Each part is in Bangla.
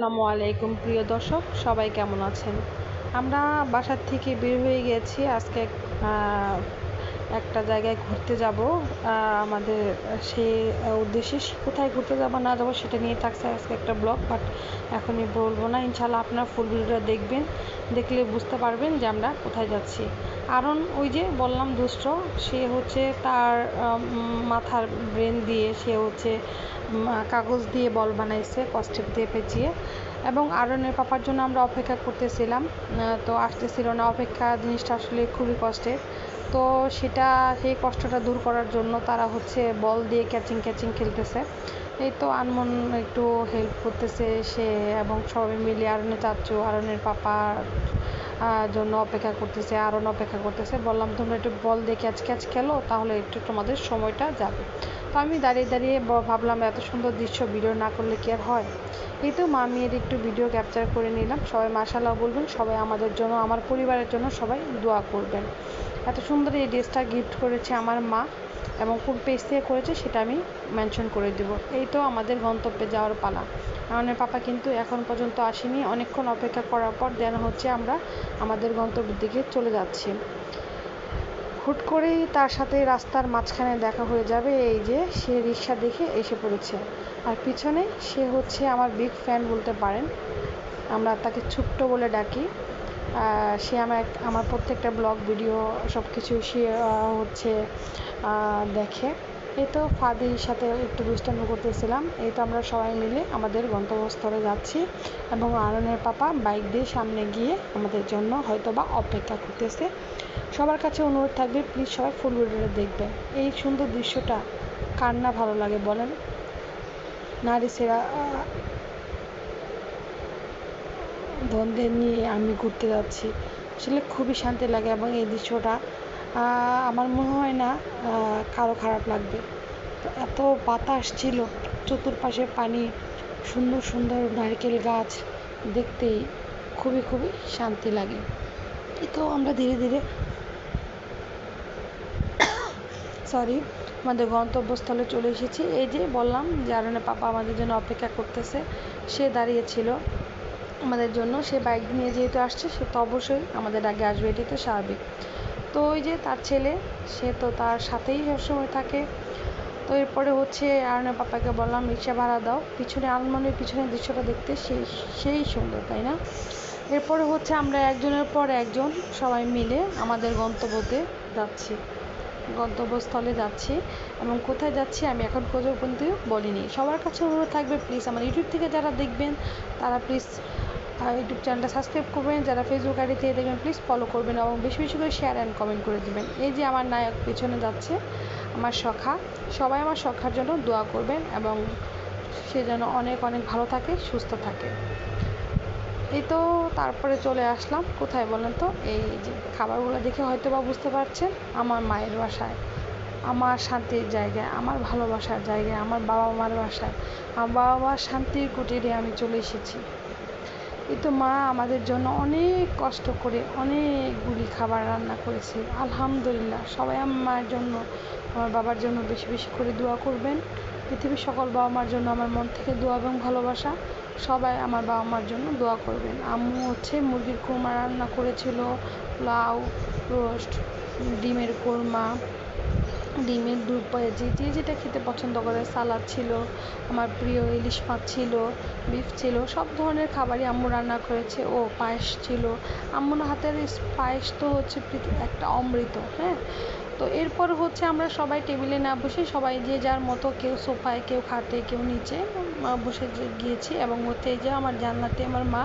আসসালামু আলাইকুম প্রিয় দর্শক, সবাই কেমন আছেন? আমরা বাসার থেকে বের হয়ে গেছি আজকে একটা জায়গায় ঘুরতে যাব। আমাদের সেই উদ্দেশ্যে কোথায় ঘুরতে যাব না যাবো সেটা নিয়ে থাকছে আজকে একটা ব্লগ, বাট এখনই বলবো না। ইনশাল্লাহ আপনারা ফুল ভিডিওটা দেখবেন, দেখলে বুঝতে পারবেন যে আমরা কোথায় যাচ্ছি। কারণ ওই যে বললাম দুষ্ট, সে হচ্ছে তার মাথার ব্রেন দিয়ে সে হচ্ছে কাগজ দিয়ে বল বানাইছে কষ্টেপ দিয়ে পেঁচিয়ে, এবং আরনের পাপার জন্য আমরা অপেক্ষা করতেছিলাম, তো আসতেছিল না। অপেক্ষা জিনিসটা আসলে খুবই কষ্টের। তো সেই কষ্টটা দূর করার জন্য তারা হচ্ছে বল দিয়ে ক্যাচিং ক্যাচিং খেলতেছে। এই তো আনমন একটু হেল্প করতেছে সে, এবং সবাই মিলে আরনের চাচু আরনের পাপা জন্য অপেক্ষা করতেছে, আরন অপেক্ষা করতেছে। বললাম তোমরা একটু বল দিয়ে ক্যাচ ক্যাচ খেলো, তাহলে একটু তোমাদের সময়টা যাবে। তো আমি দাঁড়িয়ে দাঁড়িয়ে ভাবলাম এত সুন্দর দৃশ্য ভিডিও না করলে কি আর হয়। এই তো মামিয়ের একটু ভিডিও ক্যাপচার করে নিলাম। সবাই মাশাআল্লাহ বলবেন, সবাই আমাদের জন্য, আমার পরিবারের জন্য সবাই দোয়া করবেন। এত সুন্দর এই ড্রেসটা গিফট করেছে আমার মা, এবং কোন পেজ থেকে করেছে সেটা আমি মেনশন করে দেব। এই তো আমাদের গন্তব্যে যাওয়ার পালা। আমার পাপা কিন্তু এখন পর্যন্ত আসেনি। অনেকক্ষণ অপেক্ষা করার পর দেন হচ্ছে আমরা আমাদের গন্তব্যের দিকে চলে যাচ্ছি। হুট করেই তার সাথে রাস্তার মাঝখানে দেখা হয়ে যাবে। এই যে সে রিক্সা দেখে এসে পড়েছে, আর পিছনে সে হচ্ছে আমার বিগ ফ্যান বলতে পারেন, আমরা তাকে ছোট্ট বলে ডাকি। সে আমার প্রত্যেকটা ব্লগ ভিডিও সব কিছু সে হচ্ছে দেখে। এই তো ফাদির সাথে একটু দুষ্টামি করতেছিলাম। এই তো আমরা সবাই মিলে আমাদের গন্তব্যস্থলে যাচ্ছি, এবং আরনের পাপা বাইক দিয়ে সামনে গিয়ে আমাদের জন্য হয়তো বা অপেক্ষা করতেছে। সবার কাছে অনুরোধ থাকবে, প্লিজ সবাই ফুল ভিডিওটা দেখবেন। এই সুন্দর দৃশ্যটা কার না ভালো লাগে বলেন? নারী সেরা দ্বন্দ্বের নিয়ে আমি ঘুরতে যাচ্ছি, আসলে খুবই শান্তি লাগে, এবং এই দৃশ্যটা আমার মনে হয় না কারো খারাপ লাগবে। তো এত বাতাস ছিল, চতুর্পাশে পানি, সুন্দর সুন্দর নারকেল গাছ, দেখতেই খুবই খুবই শান্তি লাগে। এই তো আমরা ধীরে ধীরে আমাদের গন্তব্যস্থলে চলে এসেছি। এই যে বললাম যে আরনের পাপা আমাদের জন্য অপেক্ষা করতেছে, সে দাঁড়িয়েছিল আমাদের জন্য। সে বাইক নিয়ে যেহেতু আসছে, সে তো অবশ্যই আমাদের আগে আসবে, এটাই তো স্বাভাবিক। তো ওই যে তার ছেলে, সে তো তার সাথেই সবসময় থাকে। তো এরপরে হচ্ছে আরনের পাপাকে বললাম রিক্সা ভাড়া দাও। পিছনে আনমনের পিছনের দৃশ্যটা দেখতে সেই সুন্দর, তাই না? এরপরে হচ্ছে আমরা একজনের পর একজন সবাই মিলে আমাদের গন্তব্যস্থলে যাচ্ছি, এবং কোথায় যাচ্ছি আমি এখন পর্যন্ত বলিনি। সবার কাছে অনুরোধ থাকবে, প্লিজ আমার ইউটিউব থেকে যারা দেখবেন তারা প্লিজ ইউটিউব চ্যানেলটা সাবস্ক্রাইব করবেন, যারা ফেসবুক আইডি থেকে দেখবেন প্লিজ ফলো করবেন, এবং বেশি বেশি করে শেয়ার অ্যান্ড কমেন্ট করে দেবেন। এই যে আমার নায়ক পেছনে যাচ্ছে, আমার সখা, সবাই আমার সখার জন্য দোয়া করবেন, এবং সে যেন অনেক অনেক ভালো থাকে, সুস্থ থাকে। এই তো তারপরে চলে আসলাম কোথায় বলেন তো? এই যে খাবারগুলো দেখে হয়তো বা বুঝতে পারছেন, আমার মায়ের বাসায়, আমার শান্তির জায়গায়, আমার ভালোবাসার জায়গায়, আমার বাবা মার বাসায়, আমার বাবা মার শান্তির কুটিরে আমি চলে এসেছি। এই তো মা আমাদের জন্য অনেক কষ্ট করে অনেকগুলি খাবার রান্না করেছে। আলহামদুলিল্লাহ, সবাই আমার মায়ের জন্য, আমার বাবার জন্য বেশি বেশি করে দোয়া করবেন। পৃথিবীর সকল বাবা মার জন্য আমার মন থেকে দোয়া এবং ভালোবাসা। সবাই আমার বাবা মার জন্য দোয়া করবেন। আম্মু হচ্ছে মুরগির কোরমা রান্না করেছিল, লাউ, রোস্ট, ডিমের কোরমা, ডিমের দু যে যেটা খেতে পছন্দ করে, সালাদ ছিল, আমার প্রিয় ইলিশ মাছ ছিল, বিফ ছিল, সব ধরনের খাবারই আম্মু রান্না করেছে। ও পায়েস ছিল, আম্মুর হাতের পায়েস তো হচ্ছে একটা অমৃত। হ্যাঁ, তো এরপর হচ্ছে আমরা সবাই টেবিলে না বসে সবাই যে যার মতো, কেউ সোফায়, কেউ খাটে, কেউ নিচে বসে গিয়েছি, এবং হচ্ছে যে আমার জান্নাতে আমার মা,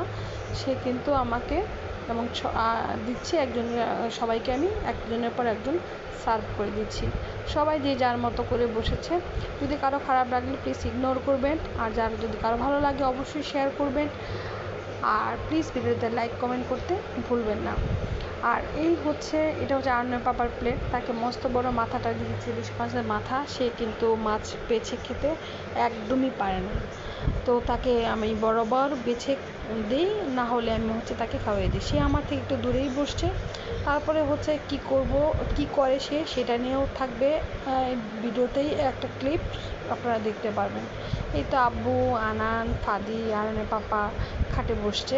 সে কিন্তু আমাকে এবং দিচ্ছে সবাইকে আমি একজনের পর একজন সার্ভ করে দিচ্ছি। সবাই যে যার মতো করে বসেছে। যদি কারো খারাপ লাগলে প্লিজ ইগনোর করবেন, আর যদি কারো ভালো লাগে অবশ্যই শেয়ার করবেন, আর প্লিজ ভিডিওতে লাইক কমেন্ট করতে ভুলবেন না। আর এই হচ্ছে, এটা হচ্ছে আরনের পাপার প্লেট। তাকে মস্ত বড় মাথাটা দিয়েছে, ইলিশ মাছের মাথা। সে কিন্তু মাছ বেছে খেতে একদমই পারে না, তো তাকে আমি বরাবর বেছে দিই, না হলে আমি হচ্ছে তাকে খাওয়াই দিই। সে আমার থেকে একটু দূরেই বসছে। তারপরে হচ্ছে কি করে সেটা নিয়েও থাকবে ভিডিওতেই একটা ক্লিপ আপনারা দেখতে পারবেন। এই তো আব্বু, আনান, ফাদি, আনানের পাপা খাটে বসছে,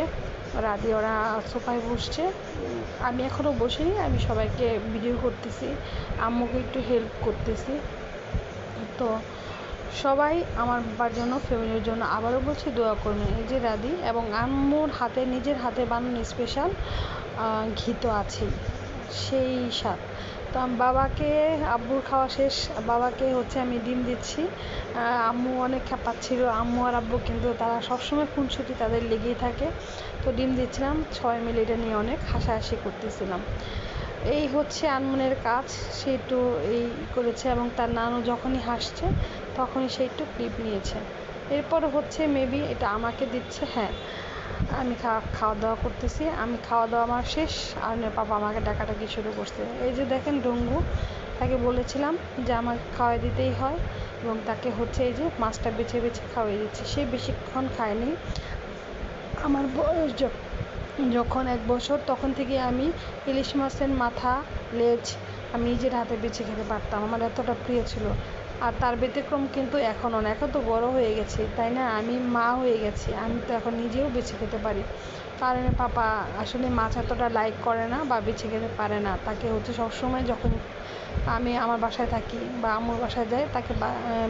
রাদি ওরা সোফায় বসছে। আমি এখনও বসিনি, আমি সবাইকে ভিডিও করতেছি, আম্মুকে একটু হেল্প করতেছি। তো সবাই আমার বাবার জন্য, ফ্যামিলির জন্য আবারও বলছি দোয়া করবেন। এই যে রাদি এবং আম্মুর হাতে, নিজের হাতে বানানো স্পেশাল ঘি তো আছেই, সেই স্বাদ। তো বাবাকে, আব্বুর খাওয়া শেষ, বাবাকে হচ্ছে আমি ডিম দিচ্ছি। আম্মু অনেক খ্যাপাচ্ছিল, আম্মু আর আব্বু কিন্তু তারা সবসময় খুনসুটি তাদের লেগেই থাকে। তো ডিম দিচ্ছিলাম, সবাই মিলে এটা নিয়ে অনেক হাসাহাসি করতেছিলাম। এই হচ্ছে আনমনের কাজ, সে একটু এই করেছে এবং তার নানু যখনই হাসছে তখনই সে একটু ক্লিপ নিয়েছে। এরপর হচ্ছে মেবি এটা আমাকে দিচ্ছে। হ্যাঁ, আমি খাওয়া দাওয়া করতেছি, আমি খাওয়া দাওয়া আমার শেষ, আর পাপা আমাকে ডাকাডাকি শুরু করছে। এই যে দেখেন ডঙ্গু, তাকে বলেছিলাম যে আমাকে খাওয়াই দিতেই হয় এবং তাকে হচ্ছে এই যে মাছটা বেছে বেছে খাওয়াই দিচ্ছি। সে বেশিক্ষণ খায়নি। আমার বয়স যখন 1 বছর, তখন থেকে আমি ইলিশ মাছের মাথা, লেজ আমি নিজের হাতে বেছে খেতে পারতাম, আমার এতটা প্রিয় ছিল। আর তার ব্যতিক্রম কিন্তু এখনও না, এখন তো বড় হয়ে গেছি, তাই না, আমি মা হয়ে গেছি, আমি তো এখন নিজেও বেছে খেতে পারি। কারণ পাপা আসলে মাছ এতটা লাইক করে না বা বেছে খেতে পারে না, তাকে হচ্ছে সবসময় যখন আমি আমার বাসায় থাকি বা আম্মুর বাসায় যাই তাকে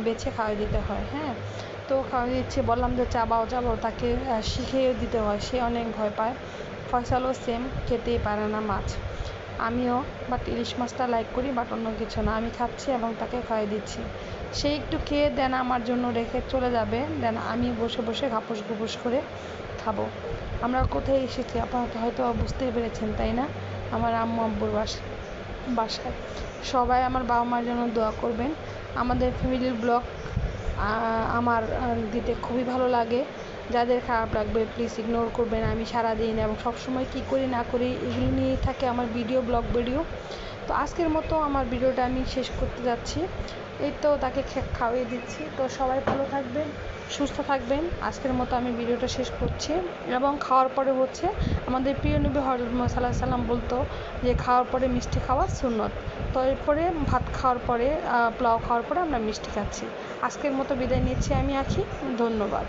বেছে খাওয়াই দিতে হয়। হ্যাঁ, তো খাওয়াই দিচ্ছি, বললাম যে চাবাও চাবাও, তাকে শিখিয়েও দিতে হয়, সে অনেক ভয় পায়। ফয়সালও সেম, খেতেই পারে না মাছ। আমিও বাট ইলিশ মাছটা লাইক করি, বাট অন্য কিছু না। আমি খাচ্ছি এবং তাকে খাইয়ে দিচ্ছি। সে একটু খেয়ে দেন আমার জন্য রেখে চলে যাবে, দেন আমি বসে বসে ঘাপস ঘুপস করে খাবো। আমরা কোথায় এসেছি আপনারা হয়তো বুঝতেই পেরেছেন, তাই না, আমার আম্মু আব্বুর বাসায়। সবাই আমার বাবা মার জন্য দোয়া করবেন। আমাদের ফ্যামিলির ব্লগ আমার দিতে খুবই ভালো লাগে। যাদের খারাপ লাগবে প্লিজ ইগনোর করবেন। আমি সারাদিন এবং সবসময় কী করি না করি এগুলো নিয়েই থাকে আমার ব্লগ ভিডিও। তো আজকের মতো আমার ভিডিওটা আমি শেষ করতে যাচ্ছি। এই তো তাকে খাওয়িয়ে দিচ্ছি। তো সবাই ভালো থাকবেন, সুস্থ থাকবেন। আজকের মতো আমি ভিডিওটা শেষ করছি। এবং খাওয়ার পরে হচ্ছে আমাদের প্রিয় নবী হযরত মুহাম্মদ সাল্লাল্লাহু আলাইহি ওয়াসাল্লাম বলতো যে খাওয়ার পরে মিষ্টি খাওয়া সুন্নত। তো এরপরে ভাত খাওয়ার পরে, পোলাও খাওয়ার পরে আমরা মিষ্টি খাচ্ছি। আজকের মতো বিদায় নিচ্ছি আমি আঁখি। ধন্যবাদ।